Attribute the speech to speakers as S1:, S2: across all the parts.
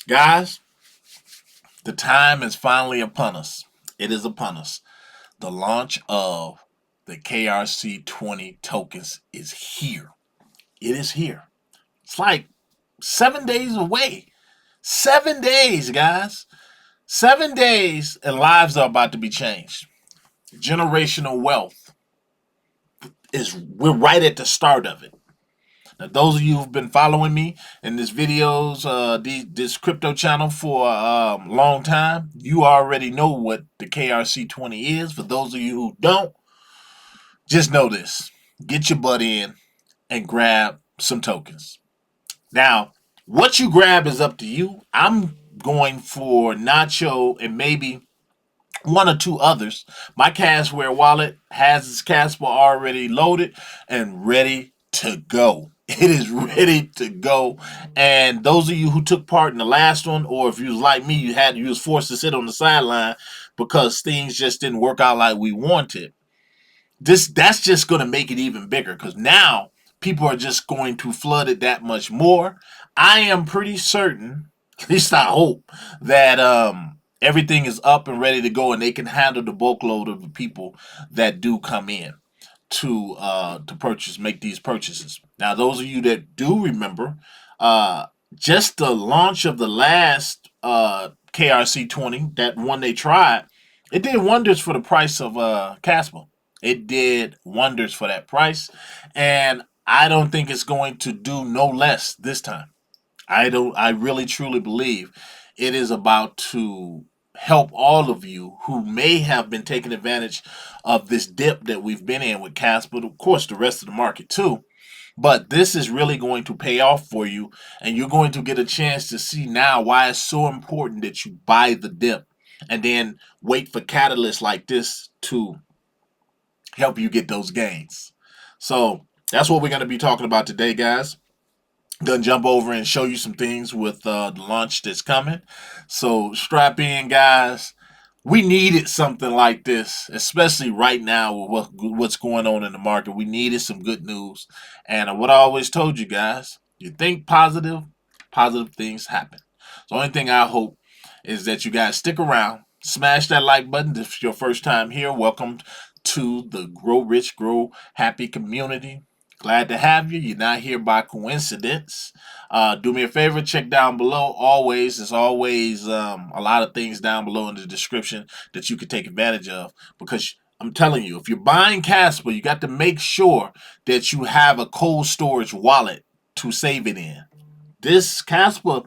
S1: Guys, the time is finally upon us. It is upon us. The launch of the KRC20 tokens is here. It is here. It's like 7 days away. 7 days, guys. 7 days, and lives are about to be changed. Generational wealth we're right at the start of it. Now, those of you who've been following me in this videos, this crypto channel for a long time, you already know what the KRC20 is. For those of you who don't, just know this. Get your butt in and grab some tokens. Now, what you grab is up to you. I'm going for Nacho and maybe one or two others. My Cashware wallet has its KASPA already loaded and ready to go. It is ready to go. And those of you who took part in the last one, or if you was like me, you was forced to sit on the sideline because things just didn't work out like we wanted. That's just going to make it even bigger because now people are just going to flood it that much more. I am pretty certain, at least I hope, that everything is up and ready to go and they can handle the bulk load of the people that do come in to purchase, make these purchases. Now, those of you that do remember, just the launch of the last KRC20, that one they tried, it did wonders for the price of Casper. It did wonders for that price, and I don't think it's going to do no less this time. I don't. I really truly believe it is about to help all of you who may have been taking advantage of this dip that we've been in with Cas, but of course the rest of the market too. But this is really going to pay off for you, and you're going to get a chance to see now why it's so important that you buy the dip and then wait for catalysts like this to help you get those gains. So that's what we're going to be talking about today, guys. Gonna jump over and show you some things with the launch that's coming. So strap in, guys. We needed something like this, especially right now with what's going on in the market. We needed some good news. And what I always told you guys, you think positive, positive things happen. So the only thing I hope is that you guys stick around, smash that like button if it's your first time here. Welcome to the Grow Rich, Grow Happy community. Glad to have you. You're not here by coincidence. Do me a favor, check down below. There's always a lot of things down below in the description that you can take advantage of. Because I'm telling you, if you're buying Casper, you got to make sure that you have a cold storage wallet to save it in. This Casper,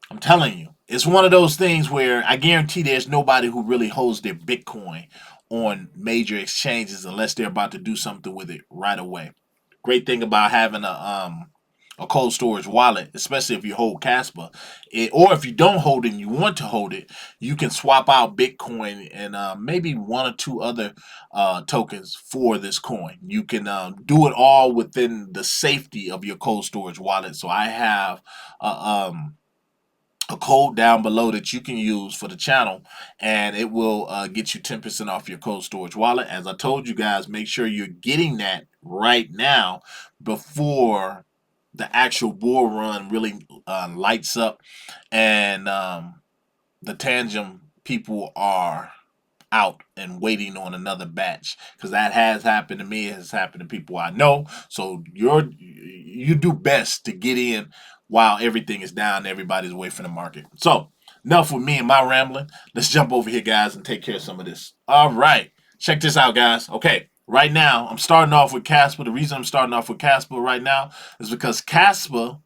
S1: I'm telling you, it's one of those things where I guarantee there's nobody who really holds their Bitcoin on major exchanges unless they're about to do something with it right away. Great thing about having a cold storage wallet, especially if you hold Casper, or if you don't hold it and you want to hold it, you can swap out Bitcoin and maybe one or two other tokens for this coin. You can do it all within the safety of your cold storage wallet. So I have a code down below that you can use for the channel, and it will get you 10% off your cold storage wallet. As I told you guys, make sure you're getting that right now before the actual bull run really lights up and the tangent people are out and waiting on another batch, because that has happened to me. It has happened to people I know. So you do best to get in while everything is down and everybody's away from the market. So enough with me and my rambling. Let's jump over here, guys, and take care of some of this. All right, check this out, guys. Okay, right now I'm starting off with Casper. The reason I'm starting off with Casper right now is because Casper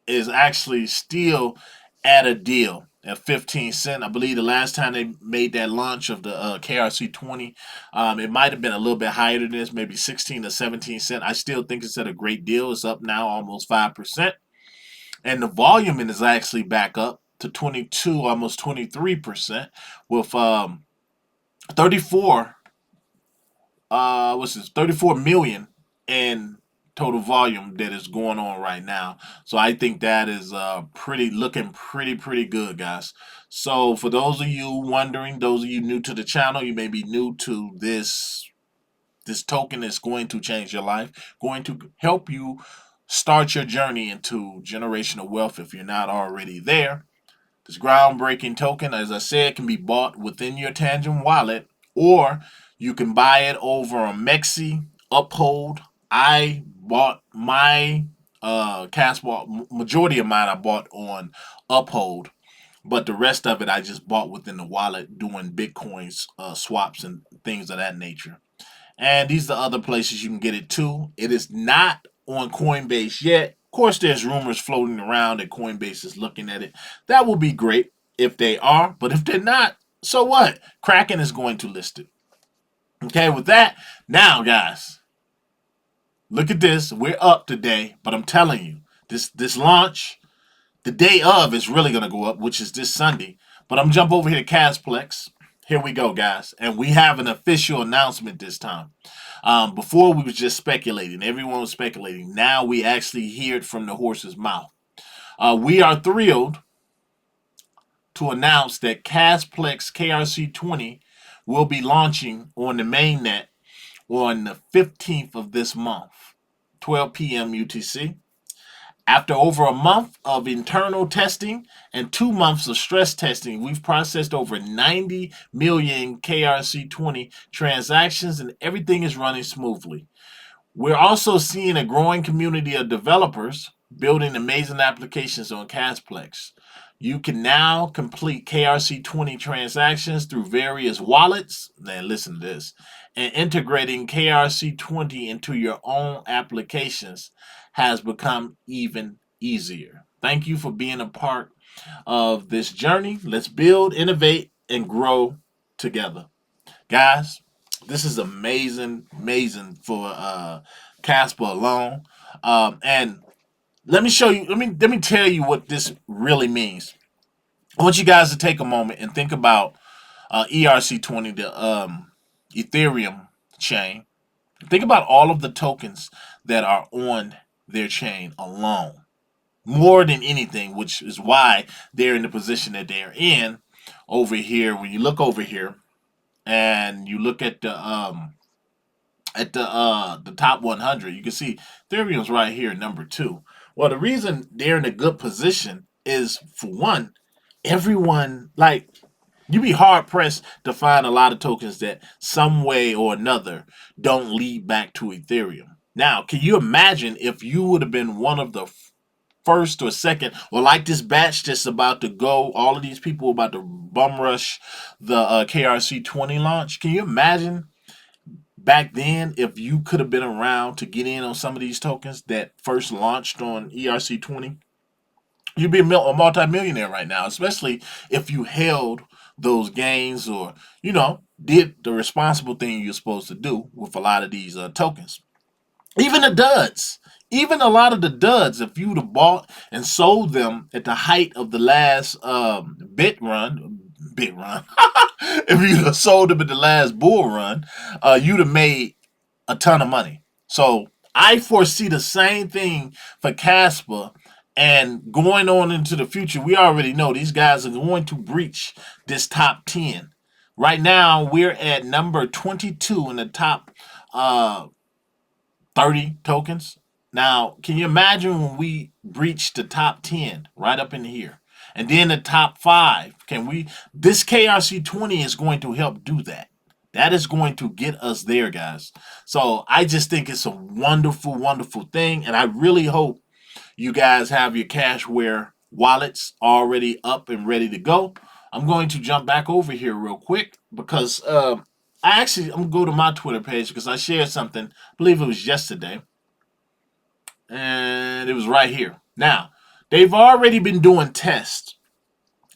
S1: is actually still at a deal at 15 cents. I believe the last time they made that launch of the KRC20, it might have been a little bit higher than this, maybe 16 or 17 cents. I still think it's at a great deal. It's up now almost 5%. And the volume is actually back up to 22, almost 23%, with 34 what's this, 34 million in total volume that is going on right now. So I think that is looking pretty good, guys. So for those of you wondering, those of you new to the channel, you may be new to this token is going to change your life, going to help you start your journey into generational wealth if you're not already there. This groundbreaking token, as I said, can be bought within your Tangent wallet, or you can buy it over on Mexi, Uphold. I bought my KASPA, majority of mine I bought on Uphold, but the rest of it I just bought within the wallet doing Bitcoins, swaps, and things of that nature. And these are the other places you can get it too. It is not on Coinbase yet. Of course, there's rumors floating around that Coinbase is looking at it. That will be great if they are, but if they're not, so what? Kraken is going to list it. Okay, with that, now guys, look at this. We're up today, but I'm telling you, this launch, the day of is really gonna go up, which is this Sunday. But I'm jump over here to Casplex. Here we go, guys, and we have an official announcement this time. Before we was just speculating, everyone was speculating. Now we actually hear it from the horse's mouth. We are thrilled to announce that Casplex KRC20 will be launching on the mainnet on the 15th of this month, 12 p.m. UTC. After over a month of internal testing and 2 months of stress testing, we've processed over 90 million KRC20 transactions and everything is running smoothly. We're also seeing a growing community of developers building amazing applications on Casplex. You can now complete KRC20 transactions through various wallets. Now, listen to this. And integrating KRC20 into your own applications has become even easier. Thank you for being a part of this journey. Let's build, innovate, and grow together. Guys, this is amazing, amazing for Casper alone. And let me show you, let me tell you what this really means. I want you guys to take a moment and think about ERC20, the Ethereum chain. Think about all of the tokens that are on their chain alone. More than anything, which is why they're in the position that they're in over here. When you look over here and you look at the top 100, you can see Ethereum's right here, number 2. Well, the reason they're in a good position is, for one, everyone, like, you'd be hard pressed to find a lot of tokens that some way or another don't lead back to Ethereum. Now, can you imagine if you would have been one of the first or second, or like this batch that's about to go, all of these people about to bum rush the KRC20 launch? Can you imagine back then if you could have been around to get in on some of these tokens that first launched on ERC20? You'd be a multi-millionaire right now, especially if you held those gains, or did the responsible thing you're supposed to do with a lot of these tokens. Even the duds, even a lot of the duds, if you would have bought and sold them at the height of the last bit run, if you'd have sold them at the last bull run, you'd have made a ton of money. So I foresee the same thing for Caspa. And going on into the future, we already know these guys are going to breach this top 10. Right now, we're at number 22 in the top 30 tokens. Now, can you imagine when we breach the top 10 right up in here? And then the top 5, this KRC20 is going to help do that. That is going to get us there, guys. So I just think it's a wonderful, wonderful thing. And I really hope you guys have your Cashware wallets already up and ready to go. I'm going to jump back over here real quick because I'm going to go to my Twitter page because I shared something, I believe it was yesterday, and it was right here. Now, they've already been doing tests.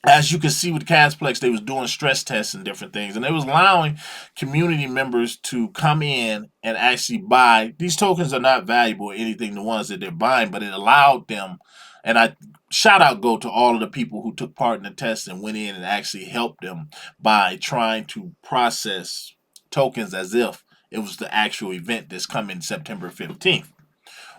S1: As you can see with Casplex, they was doing stress tests and different things, and they was allowing community members to come in and actually buy. These tokens are not valuable or anything, the ones that they're buying, but it allowed them, and I shout out go to all of the people who took part in the test and went in and actually helped them by trying to process tokens as if it was the actual event that's coming September 15th.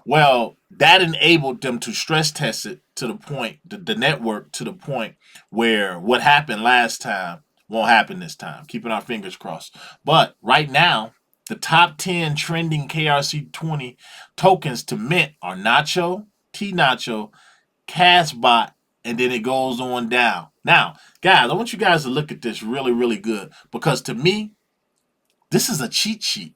S1: Well, that enabled them to stress test it to the point, the network, to the point where what happened last time won't happen this time. Keeping our fingers crossed. But right now, the top 10 trending KRC20 tokens to mint are Nacho, T Nacho, Casbot, and then it goes on down. Now, guys, I want you guys to look at this really, really good, because to me, this is a cheat sheet.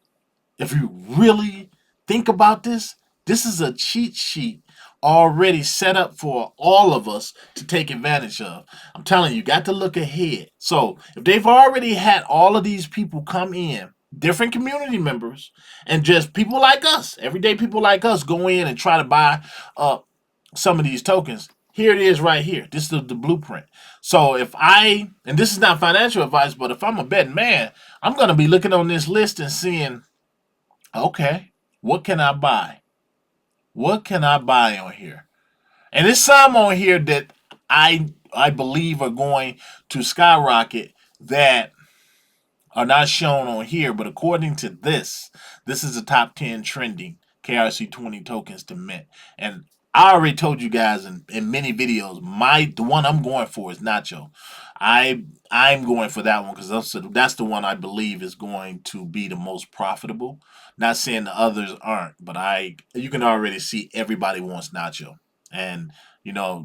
S1: If you really think about this, this is a cheat sheet already set up for all of us to take advantage of. I'm telling you, you got to look ahead. So if they've already had all of these people come in, different community members, and just people like us, everyday people like us, go in and try to buy some of these tokens. Here it is right here. This is the blueprint. So if and this is not financial advice, but if I'm a betting man, I'm going to be looking on this list and seeing, okay, what can I buy? What can I buy on here? And there's some on here that I believe are going to skyrocket that are not shown on here, but according to this is the top 10 trending KRC20 tokens to mint. And I already told you guys in many videos, the one I'm going for is Nacho. I'm going for that one because that's the one I believe is going to be the most profitable. Not saying the others aren't, but you can already see everybody wants Nacho. And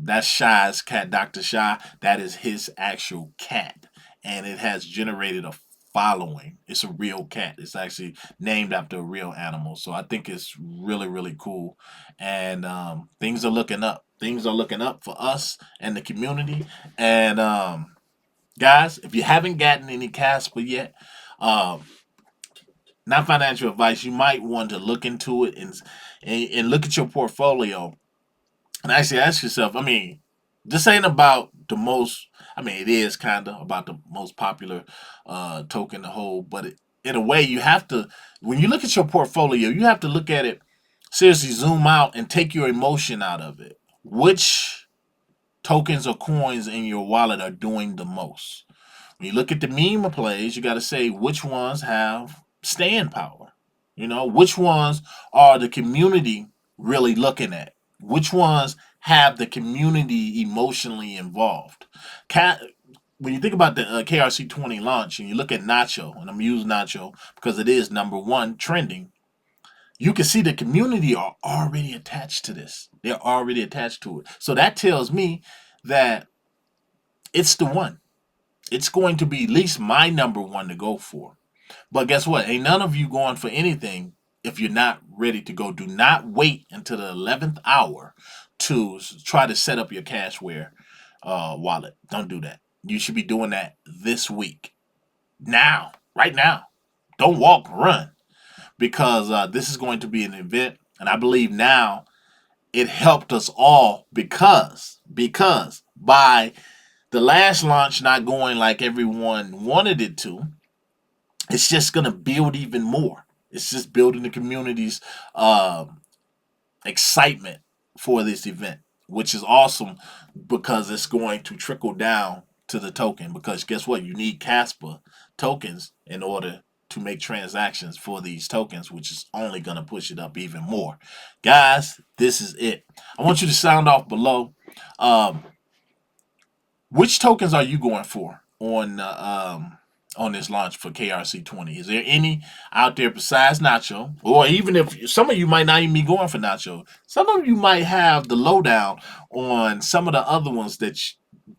S1: that's Shy's cat, Dr. Shy. That is his actual cat. And it has generated a following. It's a real cat. It's actually named after a real animal. So I think it's really, really cool. And things are looking up. Things are looking up for us and the community. And guys, if you haven't gotten any KASPA yet, not financial advice, you might want to look into it and look at your portfolio and actually ask yourself, this ain't about the most, it is kind of about the most popular token to hold, but in a way, you have to, when you look at your portfolio, you have to look at it, seriously zoom out and take your emotion out of it. Which tokens or coins in your wallet are doing the most? When you look at the meme plays, you got to say which ones have staying power. Which ones are the community really looking at? Which ones have the community emotionally involved? When you think about the KRC20 launch and you look at Nacho, and I'm using Nacho because it is number one trending, you can see the community are already attached to this. They're already attached to it. So that tells me that it's the one. It's going to be at least my number one to go for. But guess what? Ain't none of you going for anything if you're not ready to go. Do not wait until the 11th hour to try to set up your Cashware wallet. Don't do that. You should be doing that this week. Now. Right now. Don't walk, run. Because this is going to be an event. And I believe now it helped us all because by the last launch not going like everyone wanted it to, it's just going to build even more. It's just building the community's excitement for this event, which is awesome because it's going to trickle down to the token. Because guess what? You need KASPA tokens in order to make transactions for these tokens, which is only going to push it up even more. Guys, this is it. I want you to sound off below. Which tokens are you going for on this launch for KRC20? Is there any out there besides Nacho? Or even if some of you might not even be going for Nacho, some of you might have the lowdown on some of the other ones that's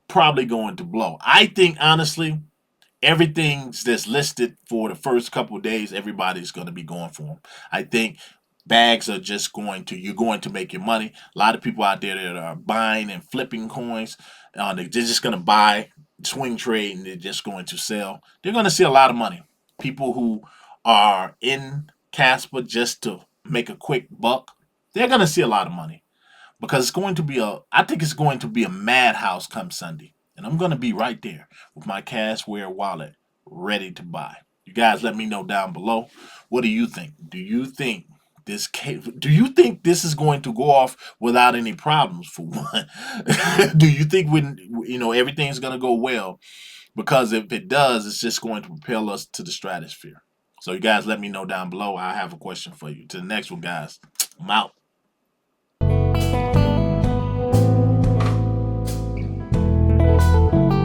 S1: probably going to blow. I think, honestly, everything's that's listed for the first couple of days, everybody's going to be going for them. I think bags are just you're going to make your money. A lot of people out there that are buying and flipping coins, they're just going to buy, swing trade, and they're just going to sell. They're going to see a lot of money. People who are in KASPA just to make a quick buck, they're going to see a lot of money because I think it's going to be a madhouse come Sunday. And I'm going to be right there with my Cashware wallet ready to buy. You guys let me know down below. What do you think? Do you think this is going to go off without any problems, for one? Do you think everything's going to go well? Because if it does, it's just going to propel us to the stratosphere. So you guys let me know down below. I have a question for you. To the next one, guys. I'm out.